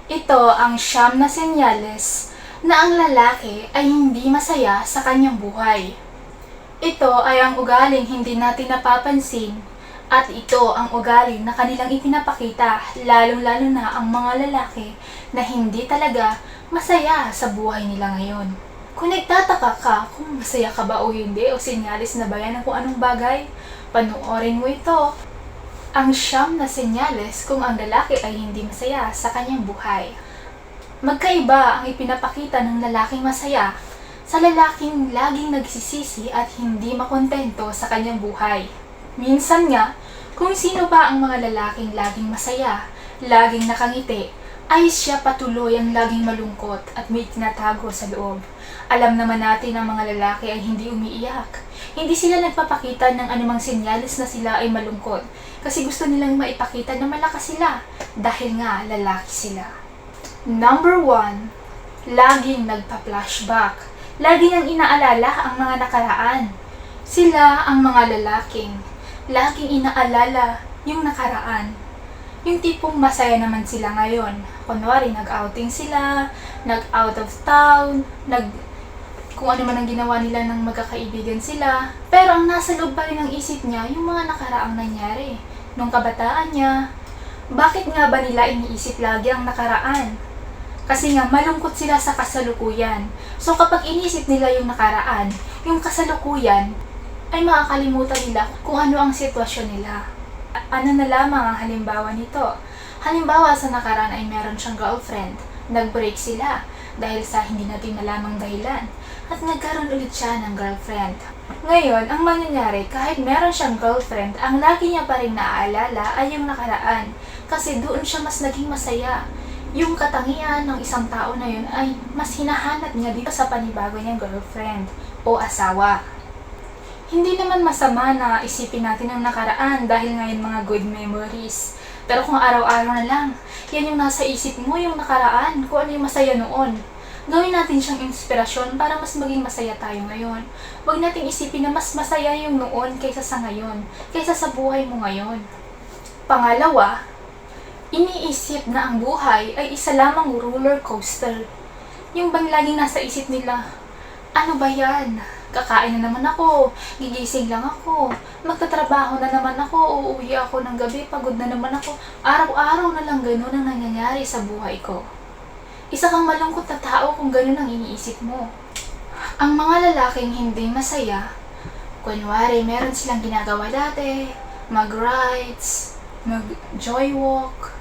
Ito ang siyam na senyales na ang lalaki ay hindi masaya sa kanyang buhay. Ito ay ang ugaling hindi natin napapansin at ito ang ugaling na kanilang ipinapakita lalong-lalo na ang mga lalaki na hindi talaga masaya sa buhay nila ngayon. Kung nagtataka ka kung masaya ka ba o hindi o senyalis na ba yan ng kung anong bagay, panoorin mo ito. Ang siyam na senyales kung ang lalaki ay hindi masaya sa kanyang buhay. Magkaiba ang ipinapakita ng lalaking masaya sa lalaking laging nagsisisi at hindi makontento sa kanyang buhay. Minsan nga, kung sino ba ang mga lalaking laging masaya, laging nakangiti, ay siya patuloy ang laging malungkot at may tinatago sa loob. Alam naman natin ang mga lalaki ay hindi umiiyak. Hindi sila nagpapakita ng anumang sinyalis na sila ay malungkot kasi gusto nilang maipakita na malakas sila dahil nga lalaki sila. Number 1, laging nagpa-flashback. Lagi niyang inaalala ang mga nakaraan. Sila ang mga lalaking laging inaalala yung nakaraan. Yung tipong masaya naman sila ngayon. Kunwari, nag-outing sila, nag-out of town, kung ano man ang ginawa nila ng magkakaibigan sila. Pero ang nasa loob pa rin ng isip niya, yung mga nakaraang nangyari. Nung kabataan niya, bakit nga ba nila iniisip lagi ang nakaraan? Kasi nga, malungkot sila sa kasalukuyan. So kapag inisip nila yung nakaraan, yung kasalukuyan, ay makakalimutan nila kung ano ang sitwasyon nila. Ano na lamang ang halimbawa nito? Halimbawa sa nakaraan ay meron siyang girlfriend. Nag-break sila dahil sa hindi natin malamang dahilan. At nagkaroon ulit siya ng girlfriend. Ngayon, ang mangyayari, kahit meron siyang girlfriend, ang lagi niya pa rin naaalala ay yung nakaraan. Kasi doon siya mas naging masaya. Yung katangian ng isang tao na yun ay mas hinahanap niya dito sa panibago niyang girlfriend o asawa. Hindi naman masama na isipin natin ang nakaraan dahil ngayon mga good memories. Pero kung araw-araw na lang, yan yung nasa isip mo, yung nakaraan, kung ano yung masaya noon. Gawin natin siyang inspirasyon para mas maging masaya tayo ngayon. Huwag nating isipin na mas masaya yung noon kaysa sa ngayon, kaysa sa buhay mo ngayon. Pangalawa, iniisip na ang buhay ay isa lamang roller coaster. Yung bang laging nasa isip nila, ano ba yan? Kakain na naman ako, gigising lang ako, magtatrabaho na naman ako, uuwi ako ng gabi, pagod na naman ako. Araw-araw na lang ganun ang nangyayari sa buhay ko. Isa kang malungkot na tao kung ganun ang iniisip mo. Ang mga lalaking hindi masaya, kunwari meron silang ginagawa dati, mag-rides, mag-joy walk,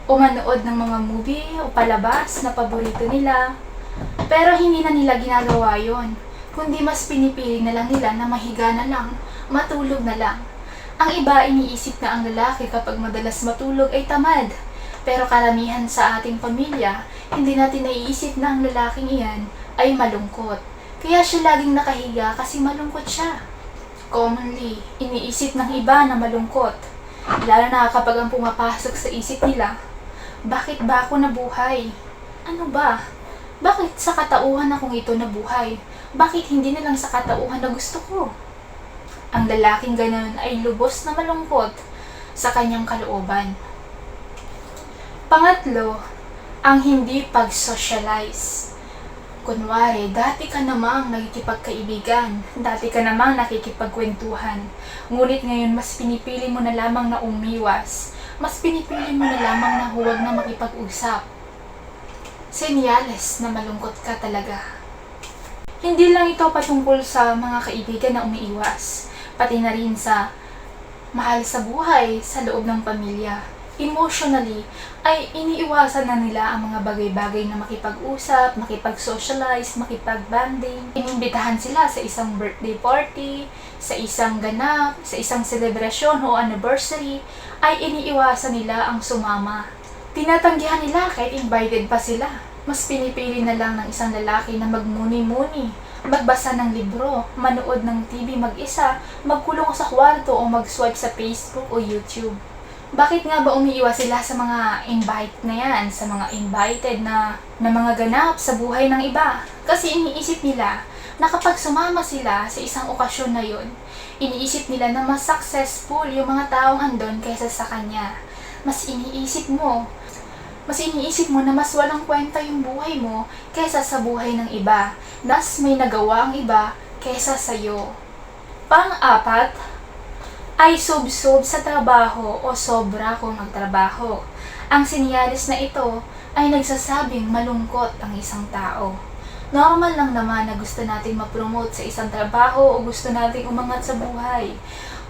o manood ng mga movie o palabas na paborito nila. Pero hindi na nila ginagawa yon, kundi mas pinipili na lang nila na mahiga na lang, matulog na lang. Ang iba iniisip na ang lalaki kapag madalas matulog ay tamad. Pero karamihan sa ating pamilya, hindi natin naiisip na ang lalaking iyan ay malungkot. Kaya siya laging nakahiga kasi malungkot siya. Commonly, iniisip ng iba na malungkot. Lalo na kapag ang pumapasok sa isip nila, bakit ba ako nabuhay? Ano ba? Bakit sa katauhan akong ito nabuhay? Bakit hindi na lang sa katauhan na gusto ko? Ang lalaking ganun ay lubos na malungkot sa kanyang kalooban. Pangatlo, ang hindi pag-socialize. Kunwari, dati ka namang nakikipagkaibigan, dati ka namang nakikipagkwentuhan, ngunit ngayon mas pinipili mo na lamang na umiwas, mas pinipili mo na lamang na huwag na makipag-usap. Senyales na malungkot ka talaga. Hindi lang ito patungkol sa mga kaibigan na umiiwas, pati na rin sa mahal sa buhay sa loob ng pamilya. Emotionally, ay iniiwasan na nila ang mga bagay-bagay na makipag-usap, makipag-socialize, makipag-banding. Inimbitahan sila sa isang birthday party, sa isang ganap, sa isang celebration o anniversary, ay iniiwasan nila ang sumama. Tinatanggihan nila kahit invited pa sila. Mas pinipili na lang ng isang lalaki na magmuni-muni, magbasa ng libro, manood ng TV mag-isa, magkulong sa kwarto o mag-swipe sa Facebook o YouTube. Bakit nga ba umiiwas sila sa mga invite na yan, sa mga invited na mga ganap sa buhay ng iba? Kasi iniisip nila na kapag sumama sila sa isang okasyon na yun, iniisip nila na mas successful yung mga taong andon kaysa sa kanya. Mas iniisip mo Mas iniisip mo na mas walang kwenta yung buhay mo kaysa sa buhay ng iba. Mas may nagawa ang iba kaysa sa'yo. Pang-apat ay sub-sub sa trabaho o sobra kung magtrabaho. Ang sinyalis na ito ay nagsasabing malungkot ang isang tao. Normal lang naman na gusto natin ma-promote sa isang trabaho o gusto nating umangat sa buhay.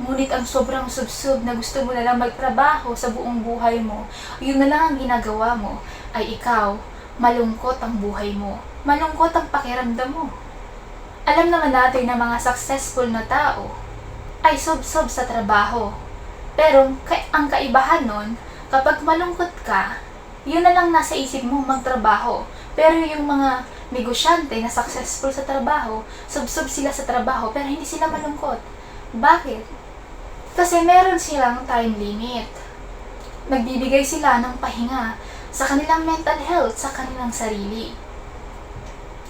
Ngunit ang sobrang sub-sub na gusto mo na lang magtrabaho sa buong buhay mo, yun na lang ang ginagawa mo, ay ikaw, malungkot ang buhay mo. Malungkot ang pakiramdam mo. Alam naman natin na mga successful na tao ay sub-sub sa trabaho. Pero ang kaibahan nun, kapag malungkot ka, yun na lang nasa isip mo magtrabaho. Pero yung mga negosyante na successful sa trabaho, sub-sub sila sa trabaho pero hindi sila malungkot. Bakit? Kasi meron silang time limit. Nagbibigay sila ng pahinga sa kanilang mental health, sa kanilang sarili.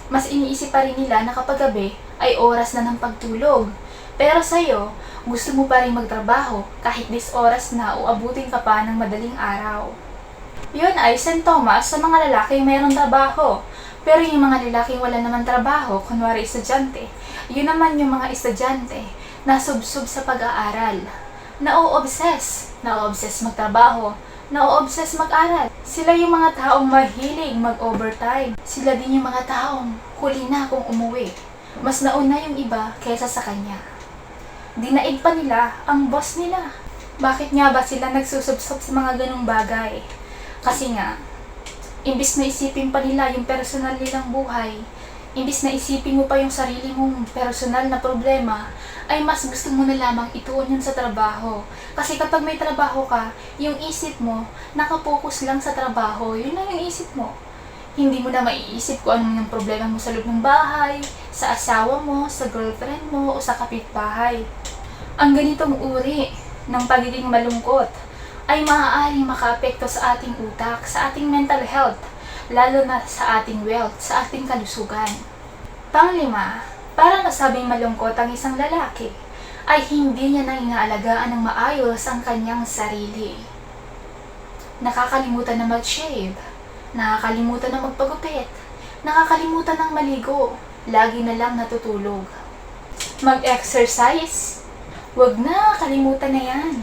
Mas iniisip pa rin nila na kapag gabi ay oras na ng pagtulog. Pero sa'yo, gusto mo pa rin magtrabaho kahit oras na o abutin ka pa ng madaling araw. Yun ay sintomas sa mga lalaking mayroong trabaho. Pero yung mga lalaking wala naman trabaho, kunwari estudyante, yun naman yung mga estudyante na sub-sub sa pag-aaral. Na-o-obsess magtrabaho, na-o-obsess mag-aral. Sila yung mga taong mahilig mag-overtime. Sila din yung mga taong huli na kung umuwi. Mas nauna yung iba kaysa sa kanya. Dinaig pa nila ang boss nila. Bakit nga ba sila nagsusubsob sa mga ganong bagay? Kasi nga, imbis na isipin pa nila yung personal nilang buhay, imbis na isipin mo pa yung sarili mong personal na problema, ay mas gusto mo na lamang ituon yun sa trabaho. Kasi kapag may trabaho ka, yung isip mo, nakapokus lang sa trabaho, yun lang yung isip mo. Hindi mo na maiisip kung ano yung problema mo sa loob ng bahay, sa asawa mo, sa girlfriend mo, o sa kapitbahay. Ang ganitong uri ng pagiging malungkot ay maaaring makaapekto sa ating utak, sa ating mental health, lalo na sa ating wealth, sa ating kalusugan. Panglima, para nasabing malungkot ang isang lalaki, ay hindi niya na inaalagaan ng maayos ang kanyang sarili. Nakakalimutan na mag-shave, nakakalimutan na magpagupit, nakakalimutan ng maligo, lagi na lang natutulog. Mag-exercise, wag na, kalimutan na yan.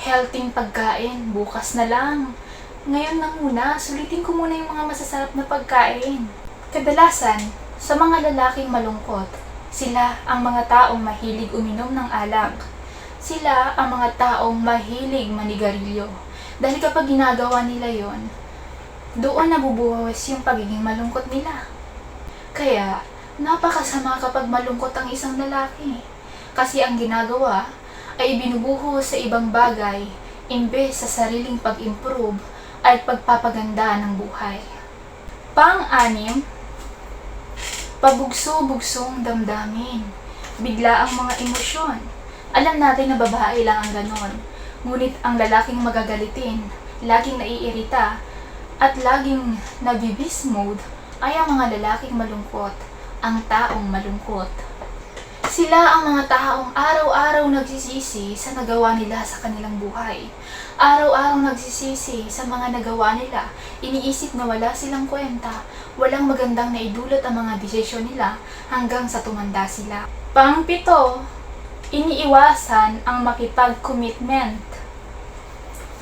Healthy pagkain, bukas na lang. Ngayon na muna, sulitin ko muna yung mga masasarap na pagkain. Kadalasan, sa mga lalaking malungkot, sila ang mga taong mahilig uminom ng alak. Sila ang mga taong mahilig manigarilyo. Dahil kapag ginagawa nila yon, doon nabubuhos yung pagiging malungkot nila. Kaya, napakasama kapag malungkot ang isang lalaki. Kasi ang ginagawa ay binubuhos sa ibang bagay, imbes sa sariling pag-improve at pagpapaganda ng buhay. Pang-anim, pabugso-bugsong damdamin. Bigla ang mga emosyon. Alam natin na babae lang ang ganon. Ngunit ang lalaking magagalitin, laging naiirita, at laging nabibis mode ay ang mga lalaking malungkot, ang taong malungkot. Sila ang mga taong araw-araw nagsisisi sa nagawa nila sa kanilang buhay. Araw-araw nagsisisi sa mga nagawa nila. Iniisip na wala silang kwenta, walang magandang naidulot ang mga desisyon nila hanggang sa tumanda sila. Pang-pito, iniiwasan ang makipag-commitment.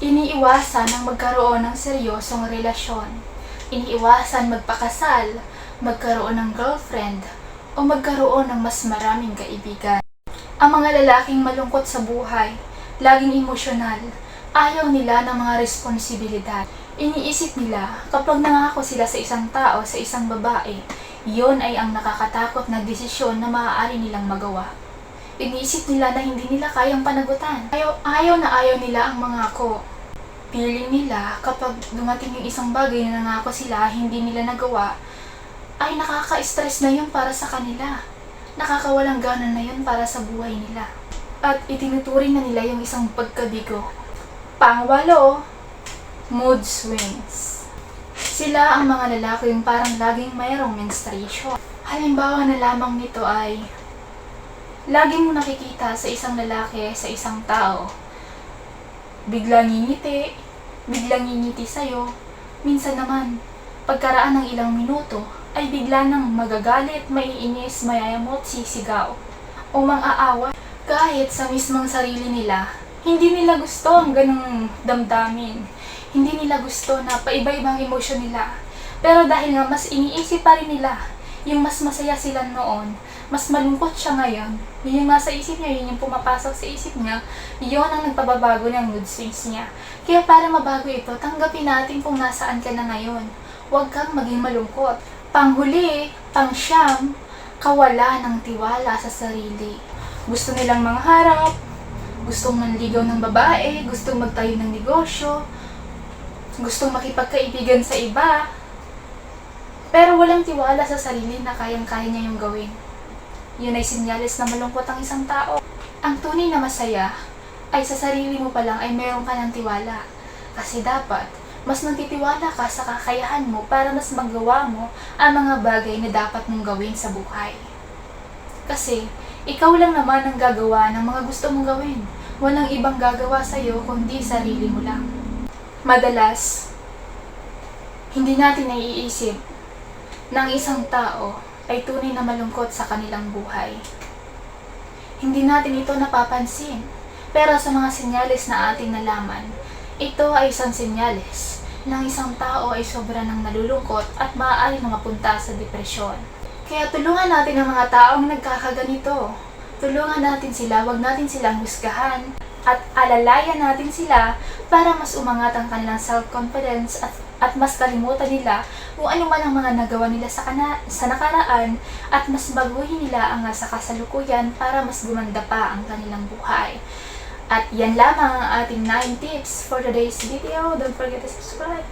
Iniiwasan ang magkaroon ng seryosong relasyon. Iniiwasan magpakasal, magkaroon ng girlfriend, o magkaroon ng mas maraming kaibigan. Ang mga lalaking malungkot sa buhay, laging emosyonal, ayaw nila ng mga responsibilidad. Iniisip nila, kapag nangako sila sa isang tao, sa isang babae, yon ay ang nakakatakot na desisyon na maaari nilang magawa. Iniisip nila na hindi nila kayang panagutan. Ayaw na ayaw nila ang mangako. Feeling nila, kapag dumating yung isang bagay na nangako sila, hindi nila nagawa, ay nakaka-stress na yun para sa kanila. Nakakawalang gana na yun para sa buhay nila. At itinuturing na nila yung isang pagkabigo. Pang-walo, mood swings. Sila ang mga lalaki yung parang laging mayroong menstruation. Halimbawa na lamang nito ay laging mo nakikita sa isang lalaki, sa isang tao. Biglang ngingiti sa'yo, Minsan naman, pagkaraan ng ilang minuto, ay bigla nang magagalit, maiinis, mayayamot, sisigaw, o mang-aaway. Kahit sa mismong sarili nila, hindi nila gusto ang ganong damdamin. Hindi nila gusto na paiba-ibang emosyon nila. Pero dahil nga mas iniisip pa rin nila, yung mas masaya sila noon, mas malungkot siya ngayon, yun yung nasa isip niya, yun yung pumapasok sa isip niya, yun ang nagpababago ng mood swings niya. Kaya para mabago ito, tanggapin natin kung nasaan ka na ngayon. Huwag kang maging malungkot. Panghuli, pangsyam, kawala ng tiwala sa sarili. Gusto nilang mangharap, gustong manligaw ng babae, gustong magtayo ng negosyo, gustong makipagkaibigan sa iba, pero walang tiwala sa sarili na kayang-kaya niya yung gawin. Yun ay sinyales na malungkot ang isang tao. Ang tunay na masaya ay sa sarili mo pa lang ay meron ka ng tiwala. Kasi dapat, mas nagtitiwala ka sa kakayahan mo para mas magawa mo ang mga bagay na dapat mong gawin sa buhay. Kasi, ikaw lang naman ang gagawa ng mga gusto mong gawin. Walang ibang gagawa sa'yo kundi sarili mo lang. Madalas, hindi natin naiisip na ang isang tao ay tunay na malungkot sa kanilang buhay. Hindi natin ito napapansin. Pero sa mga senyales na ating nalaman, ito ay isang senyales ng isang tao ay sobra nang nalulungkot at maaari na mapunta sa depresyon. Kaya tulungan natin ang mga taong nagkakaganito. Tulungan natin sila, wag natin silang husgahan, at alalayan natin sila para mas umangat ang kanilang self-confidence at mas kalimutan nila kung ano man ang mga nagawa nila sa nakaraan at mas baguhin nila ang sa kasalukuyan para mas gumanda pa ang kanilang buhay. At yan lamang ang ating 9 tips for today's video. Don't forget to subscribe.